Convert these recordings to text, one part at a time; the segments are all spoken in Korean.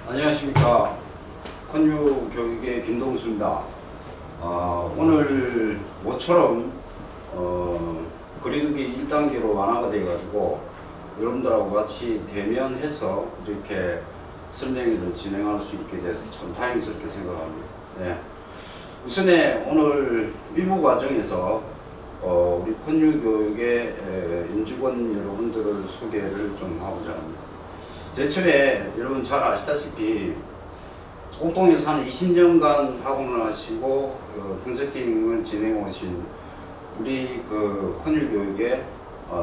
안녕하십니까. 컨유 교육의 김동수입니다. 오늘 모처럼 거리두기 1단계로 완화가 돼가지고 여러분들하고 같이 대면해서 이렇게 설명회를 진행할 수 있게 돼서 참 다행스럽게 생각합니다. 네. 우선에 오늘 일부 과정에서 우리 컨유 교육의 임직원 여러분들을 소개를 좀 하고자 합니다. 제일 처음에 여러분 잘 아시다시피 옥동에서 한 20년간 학원을 하시고 컨설팅을 진행해 오신 우리 컨유 교육의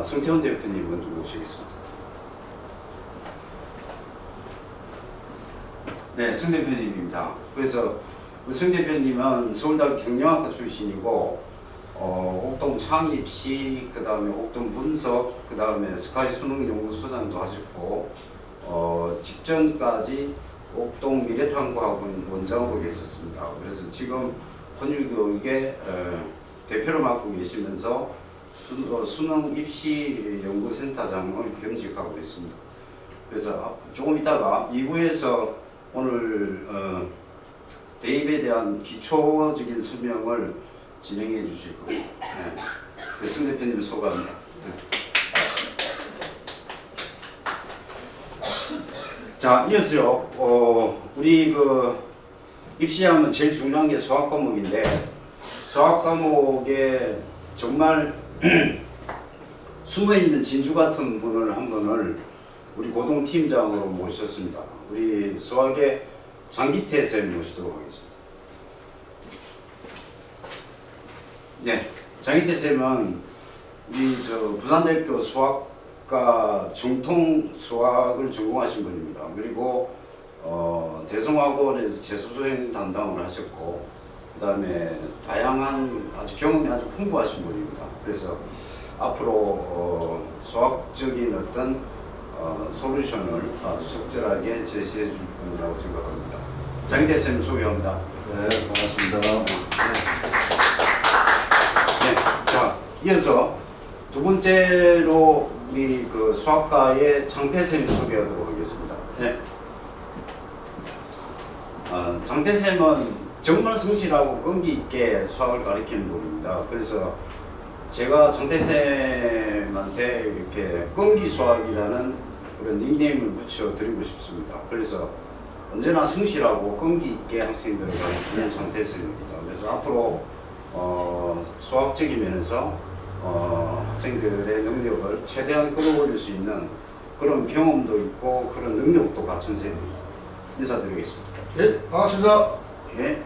성태훈 대표님 먼저 모시겠습니다. 네, 성 대표님입니다. 그래서 성 대표님은 서울대학교 경영학과 출신이고 옥동 창입시, 그 다음에 옥동 분석, 그 다음에 스카이 수능 연구소장도 하셨고 직전까지 옥동 미래탐구학원 원장으로 계셨습니다. 그래서 지금 컨유교육의 대표를 맡고 계시면서 수능 입시 연구센터장을 겸직하고 있습니다. 그래서 조금 이따가 2부에서 오늘 대입에 대한 기초적인 설명을 진행해 주실 겁니다. 네. 성 대표님 소감입니다. 네. 자, 이어서요. 우리 입시하면 제일 중요한 게 수학 과목인데 수학 과목에 정말 숨어 있는 진주 같은 분을 한 분을 우리 고등 팀장으로 모셨습니다. 우리 수학의 장기태 쌤 모시도록 하겠습니다. 네, 장기태 쌤은 우리 부산대학교 수학과 정통 수학을 전공하신 분입니다. 그리고 대성학원에서 재수생 담당을 하셨고, 그 다음에 다양한 경험이 아주 풍부하신 분입니다. 그래서 앞으로 수학적인 어떤 솔루션을 아주 적절하게 제시해 줄 분이라고 생각합니다. 장희대 쌤 소개합니다. 네, 반갑습니다. 네, 자, 이어서 두 번째로 우리 수학과의 장태쌤 소개하도록 하겠습니다. 네. 장태쌤은 정말 성실하고 끈기 있게 수학을 가르치는 분입니다. 그래서 제가 장태쌤한테 이렇게 끈기 수학이라는 그런 닉네임을 붙여드리고 싶습니다. 그래서 언제나 성실하고 끈기 있게 학생들을 가르치는 장태쌤입니다. 그래서 앞으로 수학적인 면에서 학생들의 능력을 최대한 끌어올릴 수 있는 그런 경험도 있고 그런 능력도 갖춘 쌤입니다. 인사드리겠습니다. 네, 반갑습니다. 네.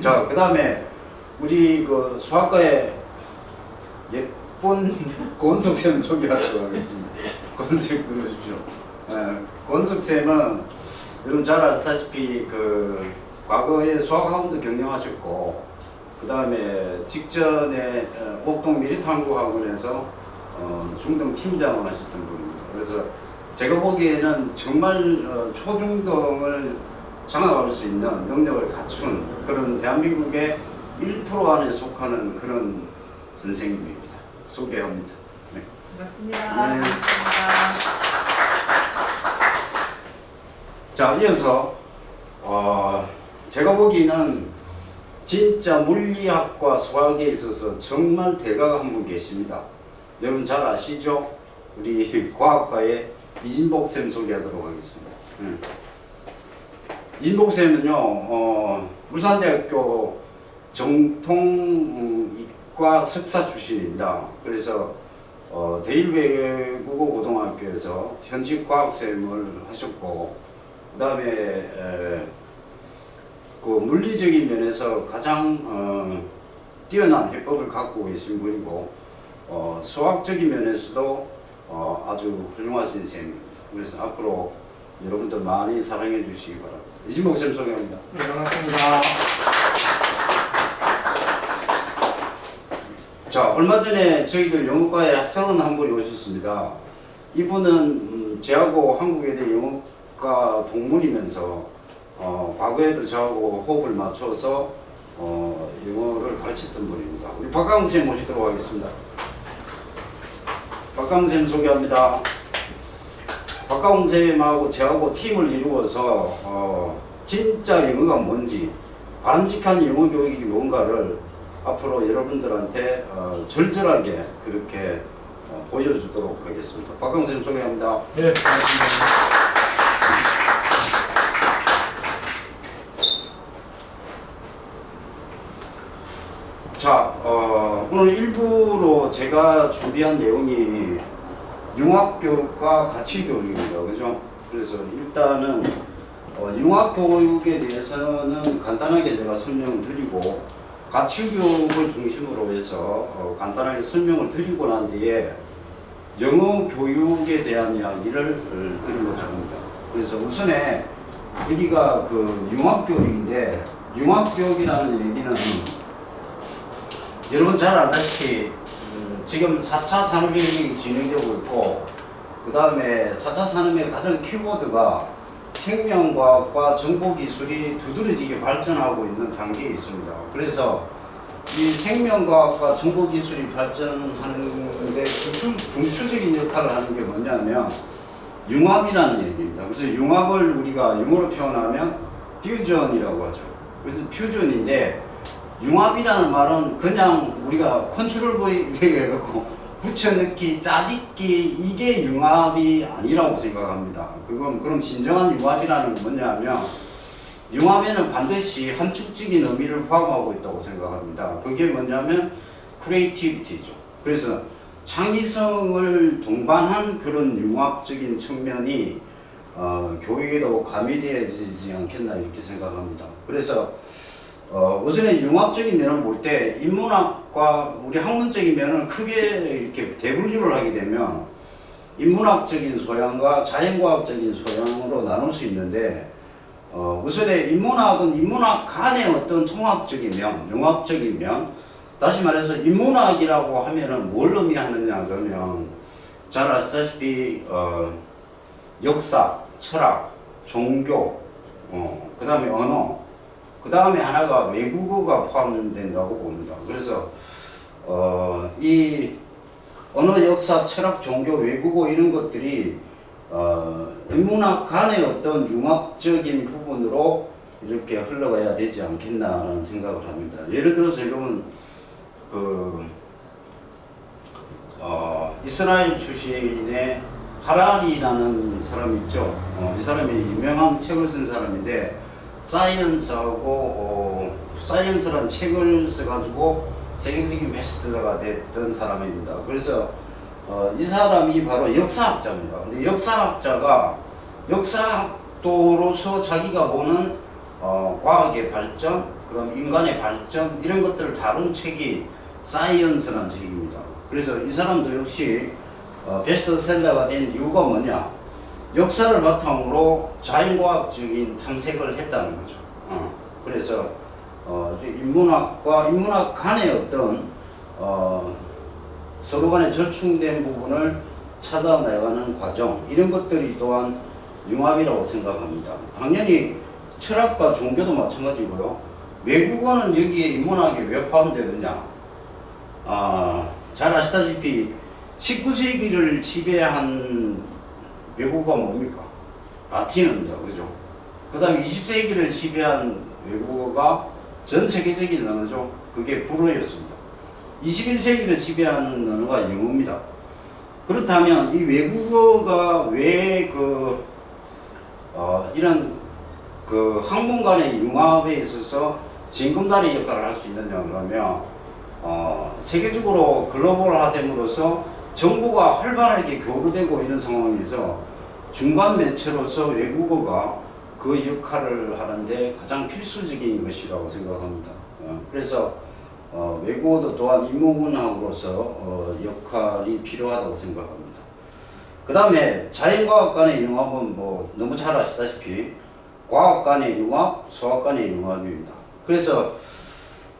자, 그 다음에 우리 수학과의 예쁜 권숙쌤 소개하도록 하겠습니다. 권숙 들어주십시오. 권숙쌤은 여러분 잘 아시다시피 과거에 수학학원도 경영하셨고, 그 다음에 직전에 옥동 미래탐구학원에서 중등 팀장을 하셨던 분입니다. 그래서 제가 보기에는 정말 초중등을 장악할 수 있는 능력을 갖춘 그런 대한민국의 1% 안에 속하는 그런 선생님입니다. 소개합니다. 네. 반갑습니다. 네. 반갑습니다. 자, 이어서 제가 보기에는 진짜 물리학과 수학에 있어서 정말 대가가 한 분 계십니다. 여러분 잘 아시죠? 우리 과학과의 이진복 쌤 소개하도록 하겠습니다. 이진복 쌤은요, 울산대학교 정통이과 석사 출신입니다. 그래서 대일외국어 고등학교에서 현직 과학쌤을 하셨고, 그 다음에 물리적인 면에서 가장 뛰어난 해법을 갖고 계신 분이고, 수학적인 면에서도 아주 훌륭하신 쌤입니다. 그래서 앞으로 여러분들 많이 사랑해 주시기 바랍니다. 이진복 쌤 소개합니다. 네, 반갑습니다. 자, 얼마 전에 저희들 영어과에 새로운 한 분이 오셨습니다. 이분은 저하고 한국외대 영어과 동문이면서 과거에도 저하고 호흡을 맞춰서 영어를 가르쳤던 분입니다. 우리 박강훈 쌤 모시도록 하겠습니다. 박강훈 쌤 소개합니다. 박가웅 선생님하고 저하고 팀을 이루어서 진짜 영어가 뭔지 바람직한 영어 교육이 뭔가를 앞으로 여러분들한테 절절하게 그렇게 보여주도록 하겠습니다. 박가웅 선생님 소개합니다. 네, 반갑습니다. 자, 오늘 일부로 제가 준비한 내용이 융합교육과 가치교육입니다. 그죠? 그래서 일단은 융합교육에 대해서는 간단하게 제가 설명을 드리고 가치교육을 중심으로 해서 간단하게 설명을 드리고 난 뒤에 영어 교육에 대한 이야기를 드리고자 합니다. 그래서 우선에 여기가 그 융합교육인데 융합교육이라는 얘기는 여러분 잘 알다시피 지금 4차 산업혁명이 진행되고 있고 그 다음에 4차 산업의 가장 키워드가 생명과학과 정보기술이 두드러지게 발전하고 있는 단계에 있습니다. 그래서 이 생명과학과 정보기술이 발전하는 데 중추적인 역할을 하는 게 뭐냐면 융합이라는 얘기입니다. 그래서 융합을 우리가 영어로 표현하면 퓨전이라고 하죠. 그래서 퓨전인데 융합이라는 말은 그냥 우리가 컨트롤 V 해갖고 붙여넣기, 짜집기 이게 융합이 아니라고 생각합니다. 그럼 진정한 융합이라는 건 뭐냐면 융합에는 반드시 함축적인 의미를 포함하고 있다고 생각합니다. 그게 뭐냐면 크리에이티비티죠. 그래서 창의성을 동반한 그런 융합적인 측면이 교육에도 가미되어지지 않겠나 이렇게 생각합니다. 그래서 우선에 융합적인 면을 볼 때 인문학과 우리 학문적인 면을 크게 이렇게 대분류를 하게 되면 인문학적인 소양과 자연과학적인 소양으로 나눌 수 있는데 우선에 인문학은 인문학 간의 어떤 통합적인 면, 융합적인 면 다시 말해서 인문학이라고 하면은 뭘 의미하느냐 그러면 잘 아시다시피 역사, 철학, 종교, 그 다음에 언어 그 다음에 하나가 외국어가 포함된다고 봅니다. 그래서 이 언어, 역사, 철학, 종교, 외국어 이런 것들이 인문학 간의 어떤 융합적인 부분으로 이렇게 흘러가야 되지 않겠나라는 생각을 합니다. 예를 들어서 여러분 이스라엘 출신의 하라리라는 사람이 있죠. 이 사람이 유명한 책을 쓴 사람인데 사이언스라는 책을 써가지고 세계적인 베스트셀러가 됐던 사람입니다. 그래서 이 사람이 바로 역사학자입니다. 근데 역사학자가 역사학도로서 자기가 보는 과학의 발전, 그다음 인간의 발전 이런 것들을 다룬 책이 사이언스라는 책입니다. 그래서 이 사람도 역시 베스트셀러가 된 이유가 뭐냐? 역사를 바탕으로 자연과학적인 탐색을 했다는 거죠. 그래서 인문학과 인문학 간의 어떤 서로 간에 절충된 부분을 찾아나가는 과정 이런 것들이 또한 융합이라고 생각합니다. 당연히 철학과 종교도 마찬가지고요. 외국어는 여기에 인문학에 왜 포함되느냐? 잘 아시다시피 19세기를 지배한 외국어가 뭡니까? 라틴어입니다. 그죠? 그 다음에 20세기를 지배한 외국어가 전 세계적인 언어죠. 그게 불어였습니다. 21세기를 지배하는 언어가 영어입니다. 그렇다면 이 외국어가 왜 이런 학문 간의 융합에 있어서 징검다리 역할을 할 수 있느냐 그러면 세계적으로 글로벌화됨으로써 정보가 활발하게 교류되고 있는 상황에서 중간 매체로서 외국어가 그 역할을 하는데 가장 필수적인 것이라고 생각합니다. 그래서 외국어도 또한 인문학으로서 역할이 필요하다고 생각합니다. 그 다음에 자연과학 간의 융합은 너무 잘 아시다시피 과학 간의 융합, 수학 간의 융합입니다. 그래서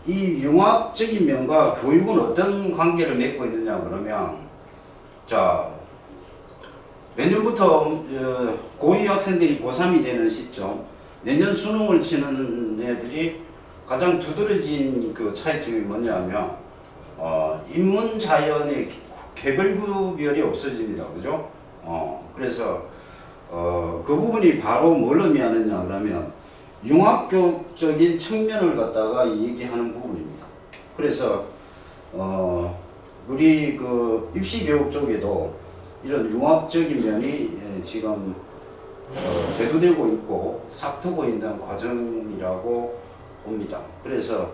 이 융합적인 면과 교육은 어떤 관계를 맺고 있느냐 그러면 자 내년부터 고2 학생들이 고3이 되는 시점 내년 수능을 치는 애들이 가장 두드러진 그 차이점이 뭐냐면 인문 자연의 개별 구별이 없어집니다. 그죠? 그래서 그 부분이 바로 뭘 의미하느냐 그러면 융합교육적인 측면을 갖다가 얘기하는 부분입니다. 그래서 우리 그 입시교육 쪽에도 이런 융합적인 면이 지금 대두되고 있고 싹트고 있는 과정이라고 봅니다. 그래서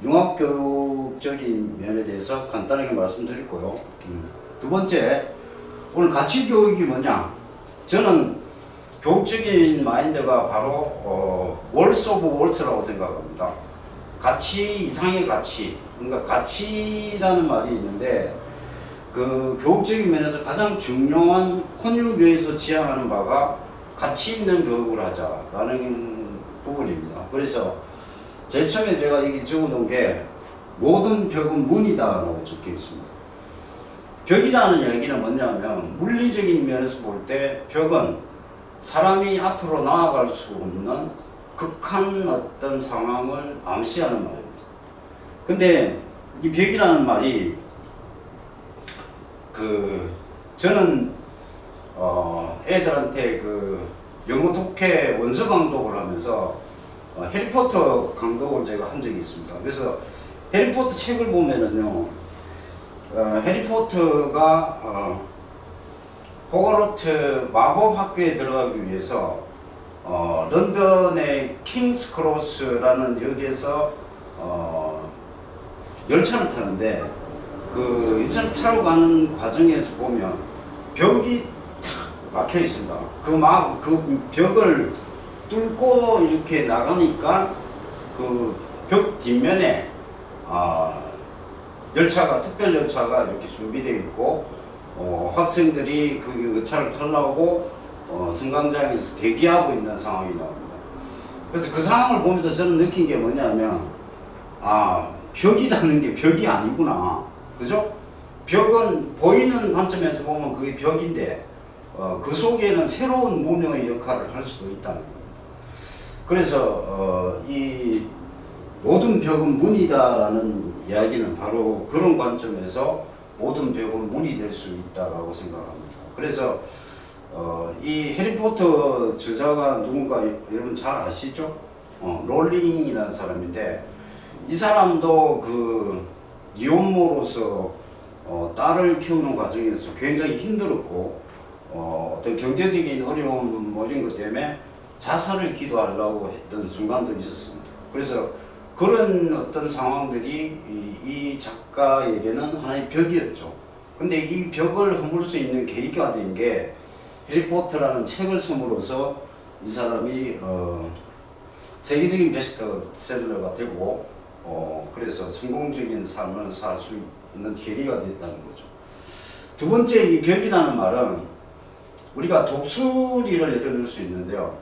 융합교육적인 면에 대해서 간단하게 말씀드렸고요. 두 번째, 오늘 가치교육이 뭐냐? 저는 교육적인 마인드가 바로 월스 오브 월스라고 생각합니다. 가치 이상의 가치. 그러니까 가치라는 말이 있는데 그 교육적인 면에서 가장 중요한 혼율교에서 지향하는 바가 가치 있는 교육을 하자라는 부분입니다. 그래서 제일 처음에 제가 여기 적어놓은 게 모든 벽은 문이다라고 적혀 있습니다. 벽이라는 얘기는 뭐냐면 물리적인 면에서 볼 때 벽은 사람이 앞으로 나아갈 수 없는 극한 어떤 상황을 암시하는 말입니다. 근데 이 벽이라는 말이 저는 애들한테 그 영어 독해 원서 강독을 하면서 해리포터 강독을 제가 한 적이 있습니다. 그래서 해리포터 책을 보면은요, 해리포터가 호거로트 마법 학교에 들어가기 위해서 런던의 킹스 크로스라는 역에서 열차를 타는데 그 열차를 타러 가는 과정에서 보면 벽이 탁 막혀 있습니다. 그 벽을 뚫고 이렇게 나가니까 그 벽 뒷면에 특별 열차가 이렇게 준비되어 있고 학생들이 그 열차를 타려고 승강장에서 대기하고 있는 상황이 나옵니다. 그래서 그 상황을 보면서 저는 느낀 게 뭐냐면 벽이라는 게 벽이 아니구나. 그죠? 벽은 보이는 관점에서 보면 그게 벽인데 그 속에는 새로운 문명의 역할을 할 수도 있다는 겁니다. 그래서 이 모든 벽은 문이다라는 이야기는 바로 그런 관점에서 모든 벽은 문이 될 수 있다라고 생각합니다. 그래서 이 해리포터 저자가 누군가 여러분 잘 아시죠? 롤링이라는 사람인데 이 사람도 그 이혼모로서 딸을 키우는 과정에서 굉장히 힘들었고 어떤 경제적인 어려움 이런 것 때문에 자살을 기도하려고 했던 순간도 있었습니다. 그래서 그런 어떤 상황들이 이 작가에게는 하나의 벽이었죠. 근데 이 벽을 허물 수 있는 계기가 된 게 해리포터라는 책을 쓰므로써 이 사람이 세계적인 베스트셀러가 되고 그래서 성공적인 삶을 살 수 있는 계기가 됐다는 거죠. 두 번째, 이 벽이라는 말은 우리가 독수리를 예를 들 수 있는데요.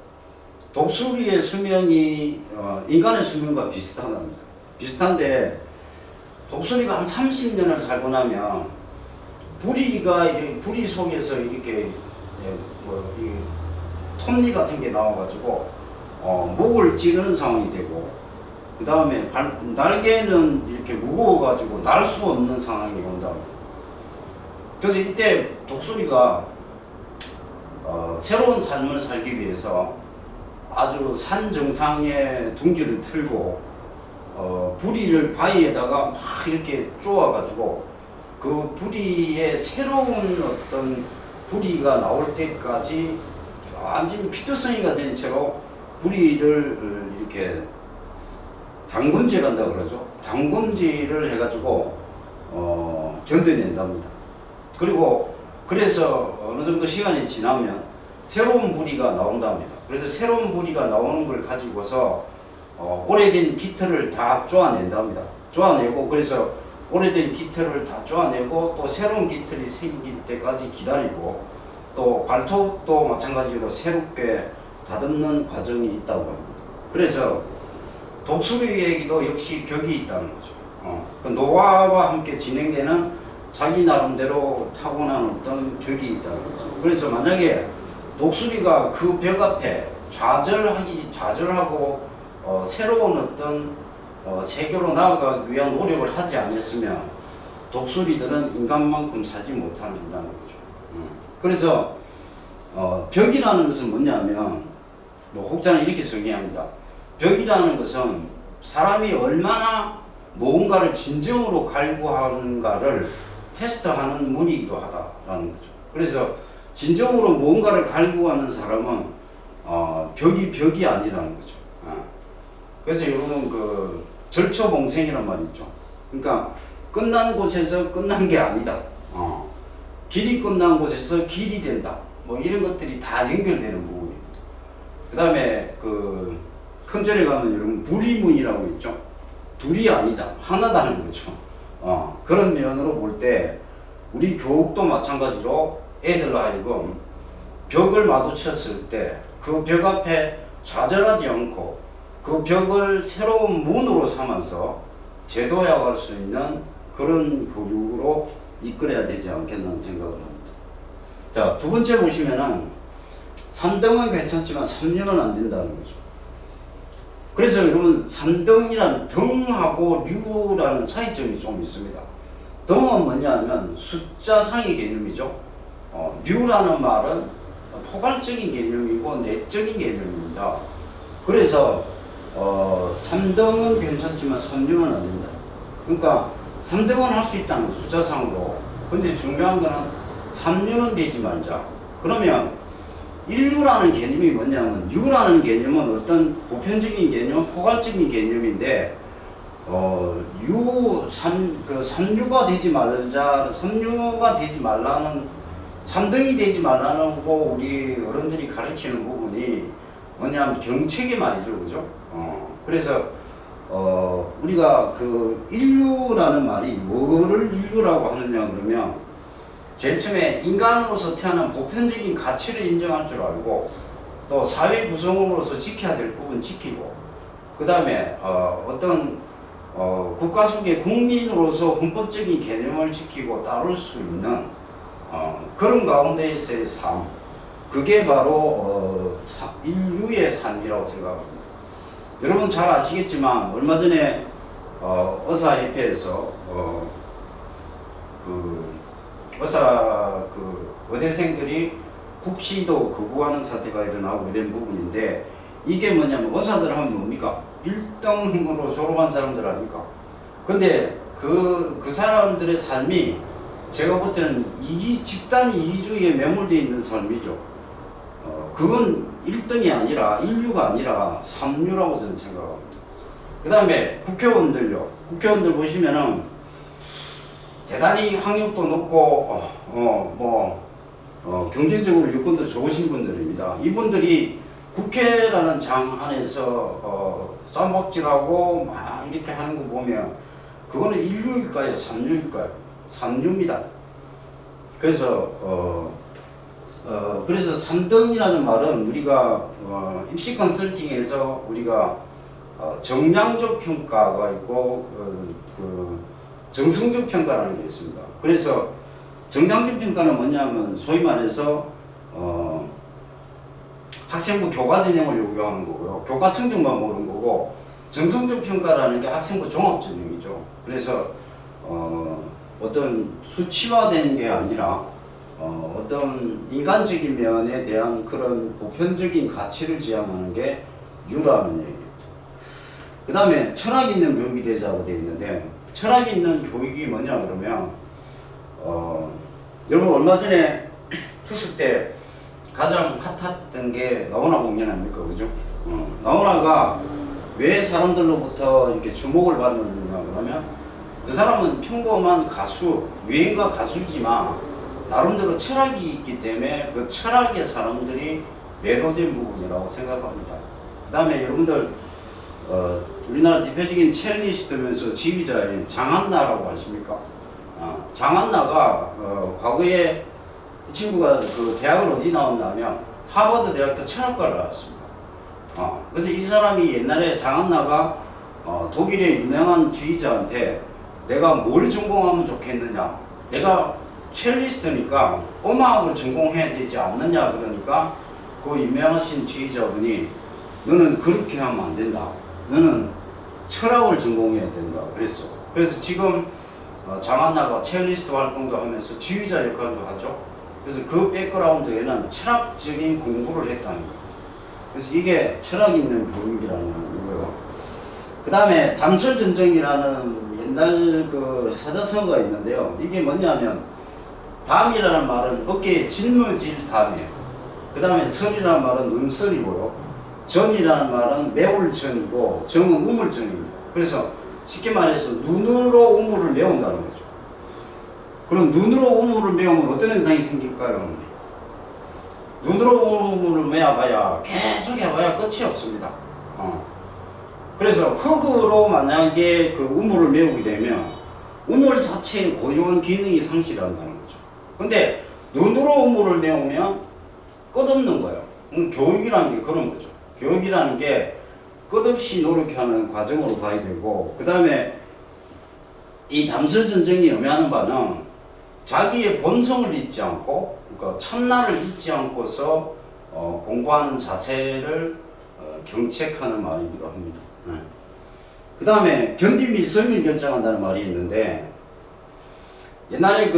독수리의 수명이 인간의 수명과 비슷하답니다. 비슷한데 독수리가 한 30년을 살고 나면 부리 속에서 이렇게 이 톱니 같은 게 나와가지고 목을 찌르는 상황이 되고 그 다음에 날개는 이렇게 무거워가지고 날 수 없는 상황이 온답니다. 그래서 이때 독수리가 새로운 삶을 살기 위해서 아주 산 정상에 둥지를 틀고 부리를 바위에다가 막 이렇게 쪼아가지고 그 부리에 새로운 어떤 부리가 나올 때까지 완전히 피투성이가 된 채로 부리를 이렇게 담금질을 한다고 그러죠. 담금질을 해가지고 견뎌낸답니다. 그리고 그래서 어느 정도 시간이 지나면 새로운 부리가 나온답니다. 그래서 새로운 부리가 나오는 걸 가지고서 오래된 깃털을 다 쪼아낸답니다. 쪼아내고 그래서 오래된 깃털을 다 쪼아내고 또 새로운 깃털이 생길 때까지 기다리고 또 발톱도 마찬가지로 새롭게 다듬는 과정이 있다고 합니다. 그래서 독수리에게도 역시 벽이 있다는 거죠. 그 노화와 함께 진행되는 자기 나름대로 타고난 어떤 벽이 있다는 거죠. 그래서 만약에 독수리가 그 벽 앞에 좌절하고 새로운 어떤 세계로 나아가기 위한 노력을 하지 않았으면 독수리들은 인간만큼 살지 못한다는 거죠. 그래서 벽이라는 것은 뭐냐면 뭐 혹자는 이렇게 정의합니다. 벽이라는 것은 사람이 얼마나 무언가를 진정으로 갈구하는가를 테스트하는 문이기도 하다라는 거죠. 그래서 진정으로 무언가를 갈구하는 사람은 벽이 아니라는 거죠. 그래서 여러분 그 절초봉생이란 말이 있죠. 그러니까 끝난 곳에서 끝난 게 아니다. 길이 끝난 곳에서 길이 된다. 뭐 이런 것들이 다 연결되는 부분입니다. 그 다음에 그 큰 절에 가면 여러분 불이문이라고 있죠. 둘이 아니다. 하나다는 거죠. 그런 면으로 볼 때 우리 교육도 마찬가지로 애들로 하여금 벽을 마주쳤을 때 그 벽 앞에 좌절하지 않고 그 벽을 새로운 문으로 삼아서 제도해갈 수 있는 그런 교육으로 이끌어야 되지 않겠다는 생각을 합니다. 자, 두 번째 보시면은 3등은 괜찮지만 3류는 안 된다는 거죠. 그래서 여러분 3등이란 등하고 류라는 차이점이 좀 있습니다. 등은 뭐냐면 숫자상의 개념이죠. 류라는 말은 포괄적인 개념이고 내적인 개념입니다. 그래서 3등은 괜찮지만 3류는 안 된다. 그러니까 3등은 할 수 있다는 숫자상으로. 근데 중요한 거는 3류는 되지 말자. 그러면 1류라는 개념이 뭐냐면 유라는 개념은 어떤 보편적인 개념, 포괄적인 개념인데 3류가 되지 말자, 3류가 되지 말라는 3등이 되지 말라는 거 우리 어른들이 가르치는 부분이 뭐냐면 경책이 말이죠, 그죠? 그래서 우리가 그 인류라는 말이 뭐를 인류라고 하느냐 그러면 제일 처음에 인간으로서 태어난 보편적인 가치를 인정할 줄 알고 또 사회 구성원으로서 지켜야 될 부분 지키고 그 다음에 어떤 국가 속의 국민으로서 헌법적인 개념을 지키고 따를 수 있는 그런 가운데에서의 삶, 그게 바로 인류의 삶이라고 생각합니다. 여러분 잘 아시겠지만 얼마 전에 의사협회에서 의대생들이 국시도 거부하는 사태가 일어나고 이런 부분인데 이게 뭐냐면 의사들 하면 뭡니까? 1등으로 졸업한 사람들 아닙니까? 근데 그 사람들의 삶이 제가 볼 때는 집단 이기주의에 매몰되어 있는 삶이죠. 그건 1등이 아니라 1류가 아니라 3류라고 저는 생각합니다. 그 다음에 국회의원들 보시면은 대단히 학력도 높고 경제적으로 여건도 좋으신 분들입니다. 이분들이 국회라는 장 안에서 쌈박질하고 막 이렇게 하는 거 보면 그거는 1류일까요? 3류일까요? 3류입니다. 그래서 3등이라는 말은 우리가 입시 컨설팅에서 우리가 정량적 평가가 있고 정성적 평가라는 게 있습니다. 그래서 정량적 평가는 뭐냐면 소위 말해서 학생부 교과 전형을 요구하는 거고요. 교과 성적만 보는 거고 정성적 평가라는 게 학생부 종합 전형이죠. 그래서 어떤 수치화된 게 아니라 어떤 인간적인 면에 대한 그런 보편적인 가치를 지향하는 게 유라는 얘기입니다. 그 다음에 철학 있는 교육이 되자고 되어 있는데 철학 있는 교육이 뭐냐 그러면 여러분 얼마 전에 투숙 때 가장 핫했던 게 나훈아 공연 아닙니까, 그죠? 나훈아가 왜 사람들로부터 이렇게 주목을 받느냐 그러면 그 사람은 평범한 가수, 유행가 가수지만 나름대로 철학이 있기 때문에 그 철학에 사람들이 매료된 부분이라고 생각합니다. 그 다음에 여러분들 우리나라 대표적인 첼리스트면서 지휘자인 장한나라고 아십니까? 장한나가 과거에 이 친구가 그 대학을 어디 나왔냐면 하버드 대학교 철학과를 나왔습니다. 그래서 이 사람이 옛날에 장한나가 독일의 유명한 지휘자한테 내가 뭘 전공하면 좋겠느냐, 내가 첼리스트니까 음악을 전공해야 되지 않느냐 그러니까 그 유명하신 지휘자분이 너는 그렇게 하면 안 된다, 너는 철학을 전공해야 된다 그랬어. 그래서 지금 장한나가 첼리스트 활동도 하면서 지휘자 역할도 하죠. 그래서 그 백그라운드에는 철학적인 공부를 했다는 거예요. 그래서 이게 철학 있는 교육이라는 거고요. 그 다음에 담설전정이라는 옛날 그 사자성어가 있는데요. 이게 뭐냐면 담이라는 말은 어깨에 짊어질 담이에요. 그 다음에 설이라는 말은 음설이고요. 전이라는 말은 매울전이고 정은 우물전입니다. 그래서 쉽게 말해서 눈으로 우물을 메운다는 거죠. 그럼 눈으로 우물을 메우면 어떤 현상이 생길까요? 눈으로 우물을 메어봐야 계속 해봐야 끝이 없습니다. 그래서 흙으로 만약에 그 우물을 메우게 되면 우물 자체의 고유한 기능이 상실한다는 거죠. 근데 눈으로 우물을 메우면 끝없는 거예요. 교육이라는 게 그런 거죠. 교육이라는 게 끝없이 노력하는 과정으로 봐야 되고, 그 다음에 이 담설전정이 의미하는 바는 자기의 본성을 잊지 않고, 그러니까 참나를 잊지 않고서 공부하는 자세를 경책하는 말이기도 합니다. 그 다음에 견딤이 성을 결정한다는 말이 있는데, 옛날에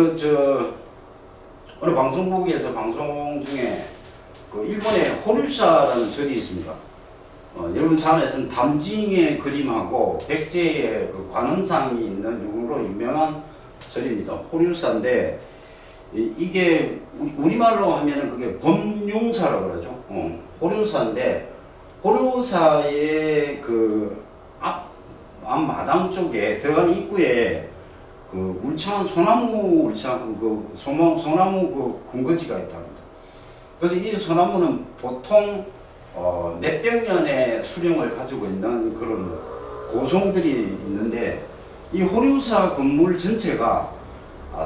어느 방송국에서 방송 중에 그 일본의 호류사라는 절이 있습니다. 여러분 잘 아시는 담징의 그림하고 백제의 그 관음상이 있는 유로 유명한 절입니다. 호류사인데 이게 우리말로 하면은 그게 범용사라고 그러죠. 호류사인데 호류사의 그 앞마당 쪽에 들어가는 입구에 그 울창한 소나무 소나무 그 군거지가 있답니다. 그래서 이 소나무는 보통 몇백 년의 수령을 가지고 있는 그런 고송들이 있는데 이 호류사 건물 전체가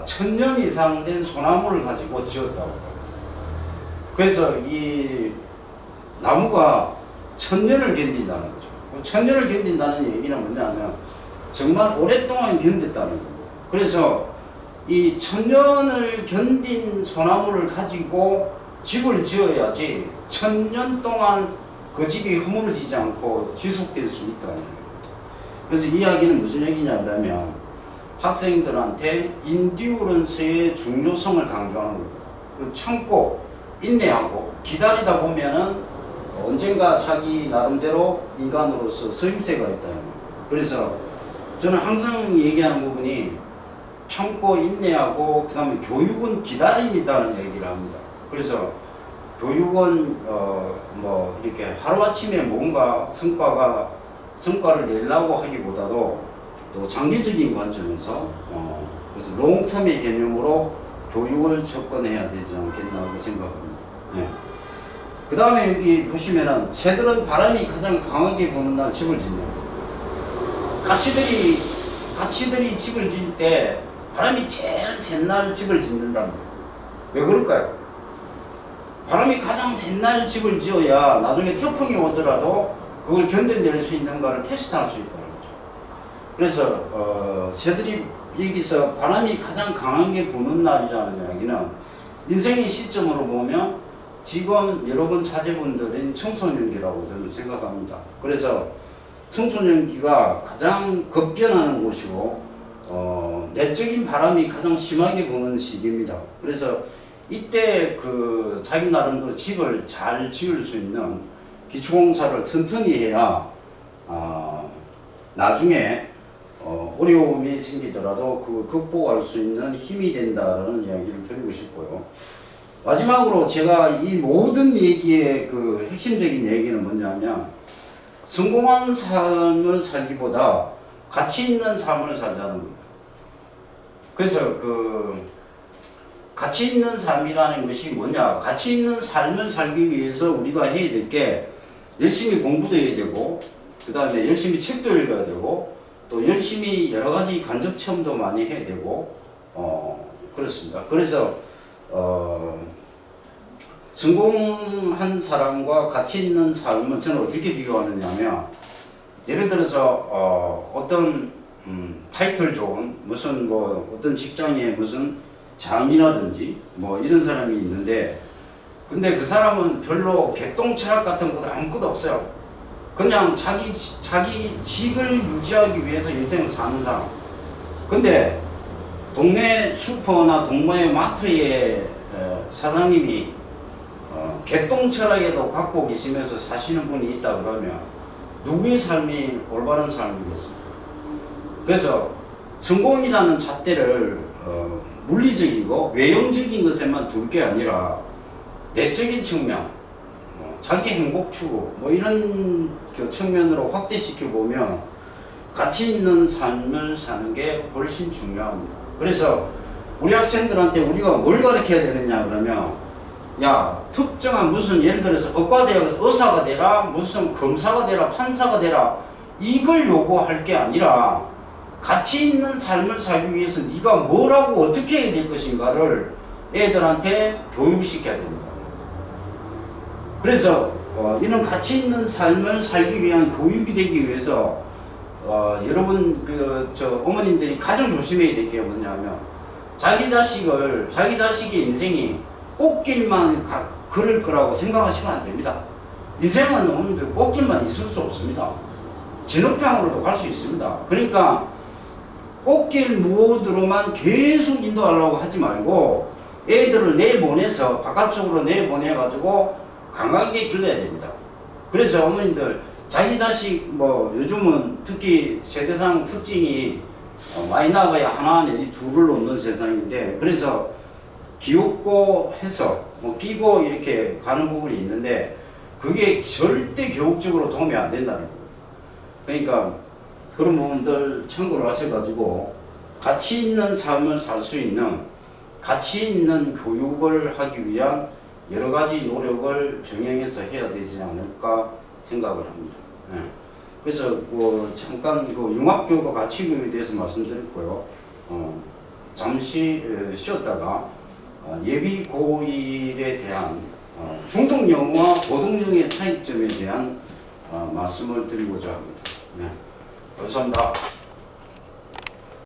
1000년 이상 된 소나무를 가지고 지었다고 해요. 그래서 이 나무가 1000년을 견딘다는 거죠. 1000년을 견딘다는 얘기는 뭐냐면 정말 오랫동안 견뎠다는 겁니다. 그래서 이 1000년을 견딘 소나무를 가지고 집을 지어야지 1000년 동안 그 집이 허물어지지 않고 지속될 수 있다는 거예요. 그래서 이 이야기는 무슨 얘기냐 그러면 학생들한테 인디우런스의 중요성을 강조하는 겁니다. 참고 인내하고 기다리다 보면은 언젠가 자기 나름대로 인간으로서 서임새가 있다는 거예요. 그래서 저는 항상 얘기하는 부분이 참고 인내하고 그 다음에 교육은 기다림이다는 얘기를 합니다. 그래서 교육은 뭐 이렇게 하루아침에 뭔가 성과를 내려고 하기보다도 또 장기적인 관점에서 그래서 롱텀의 개념으로 교육을 접근해야 되지 않겠나 생각합니다. 네. 그 다음에 여기 보시면은 새들은 바람이 가장 강하게 부는 날 집을 짓는다. 가치들이 집을 지을 때 바람이 제일 센 날 집을 짓는다는 거예요. 왜 그럴까요? 바람이 가장 센 날 집을 지어야 나중에 태풍이 오더라도 그걸 견뎌낼 수 있는가를 테스트할 수 있다는 거죠. 그래서 새들이 여기서 바람이 가장 강하게 부는 날이라는 이야기는 인생의 시점으로 보면 지금 여러분 자제분들인 청소년기라고 저는 생각합니다. 그래서 청소년기가 가장 급변하는 곳이고 내적인 바람이 가장 심하게 부는 시기입니다. 그래서 이때 그 자기 나름대로 집을 잘 지을 수 있는 기초공사를 튼튼히 해야 나중에 어려움이 생기더라도 그걸 극복할 수 있는 힘이 된다라는 이야기를 드리고 싶고요. 마지막으로 제가 이 모든 얘기의 그 핵심적인 얘기는 뭐냐면 성공한 삶을 살기보다 가치 있는 삶을 살자는 겁니다. 그래서 그 가치 있는 삶이라는 것이 뭐냐? 가치 있는 삶을 살기 위해서 우리가 해야 될 게 열심히 공부도 해야 되고, 그 다음에 열심히 책도 읽어야 되고, 또 열심히 여러 가지 간접 체험도 많이 해야 되고, 그렇습니다. 그래서 성공한 사람과 가치 있는 삶은 저는 어떻게 비교하느냐면, 예를 들어서 어떤 타이틀 좋은 무슨 뭐 어떤 직장에 무슨 장이라든지 뭐 이런 사람이 있는데, 근데 그 사람은 별로 개똥 철학 같은 것도 아무것도 없어요. 그냥 자기 직을 유지하기 위해서 인생을 사는 사람. 근데 동네 슈퍼나 동네 마트에 사장님이 개똥 철학에도 갖고 계시면서 사시는 분이 있다 그러면 누구의 삶이 올바른 삶이겠습니까? 그래서 성공이라는 잣대를 물리적이고 외형적인 것에만 둘 게 아니라 내적인 측면, 자기 행복 추구 뭐 이런 그 측면으로 확대시켜 보면 가치 있는 삶을 사는 게 훨씬 중요합니다. 그래서 우리 학생들한테 우리가 뭘 가르쳐야 되느냐 그러면 야 특정한 무슨 예를 들어서 의과대학에서 의사가 되라 무슨 검사가 되라 판사가 되라 이걸 요구할 게 아니라 가치 있는 삶을 살기 위해서 네가 뭐라고 어떻게 해야 될 것인가를 애들한테 교육시켜야 됩니다. 그래서 이런 가치 있는 삶을 살기 위한 교육이 되기 위해서 여러분 어머님들이 가장 조심해야 될 게 뭐냐면 자기 자식의 인생이 꽃길만 걸을 거라고 생각하시면 안 됩니다. 인생은 어머님들 꽃길만 있을 수 없습니다. 진흙탕으로도 갈 수 있습니다. 그러니까 꽃길 무호드로만 계속 인도하려고 하지 말고 애들을 내보내서 바깥쪽으로 내보내가지고 강하게 길러야 됩니다. 그래서 어머님들 자기 자식 요즘은 특히 세대상 특징이 많이 나가야 하나 내지 둘을 놓는 세상인데 그래서 귀엽고 해서 끼고 이렇게 가는 부분이 있는데 그게 절대 교육적으로 도움이 안 된다는 거예요. 그러니까 그런 부분들 참고를 하셔가지고 가치 있는 삶을 살 수 있는 가치 있는 교육을 하기 위한 여러 가지 노력을 병행해서 해야 되지 않을까 생각을 합니다. 네. 그래서 잠깐 융합교육과 가치교육에 대해서 말씀드렸고요. 잠시 쉬었다가 예비 고일에 대한 중등영어와 고등영어의 차이점에 대한 말씀을 드리고자 합니다. 네. 감사합니다.